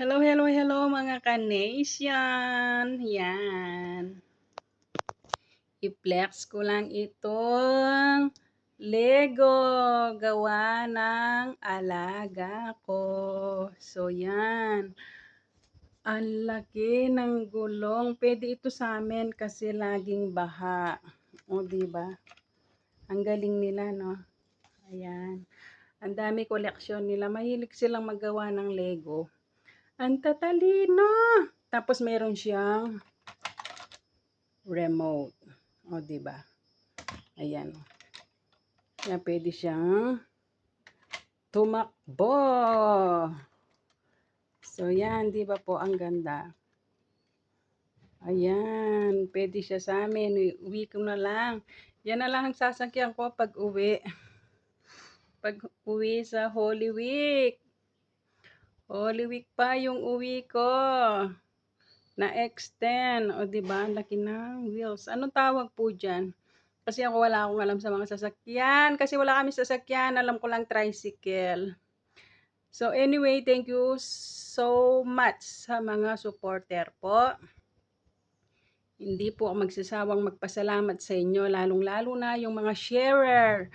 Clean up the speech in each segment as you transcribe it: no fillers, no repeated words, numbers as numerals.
Hello, hello, hello mga ka-nation. Yan. I-flex ko lang itong Lego gawa ng alaga ko. So, yan. Ang laki ng gulong. Pwede ito sa amin kasi laging baha. O, diba? Ang galing nila, no? Ayan. Ang dami koleksyon nila. Mahilig silang magawa ng Lego. Ang tatalino. Tapos meron siyang remote. O, di ba? Ayan. Kaya pwede siyang tumakbo. So, yan. Di ba po? Ang ganda. Ayan. Pwede siya sa amin. Uwi ko na lang. Yan na lang ang sasakyan ko pag uwi. Pag uwi sa Holy Week. Holy Week pa yung uwi ko. Na-extend. O, diba? Ang laki ng wheels. Anong tawag po dyan? Kasi ako wala akong alam sa mga sasakyan. Kasi wala kami sasakyan. Alam ko lang tricycle. So, anyway, thank you so much sa mga supporter po. Hindi po ako magsasawang magpasalamat sa inyo. Lalong-lalo na yung mga sharer.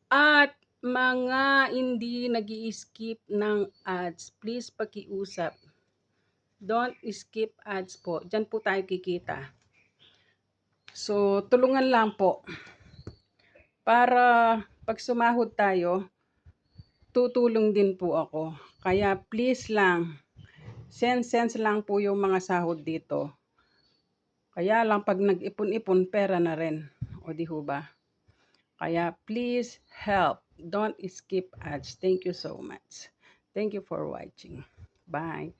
At mga hindi nag-i-skip ng ads. Please pakiusap. Don't skip ads po. Diyan po tayo kikita. So, tulungan lang po. Para pag sumahod tayo, tutulong din po ako. Kaya please lang, sense lang po yung mga sahod dito. Kaya lang pag nag-ipon-ipon, pera na rin. O di ho ba? Kaya please help. Don't skip ads. Thank you so much. Thank you for watching. Bye.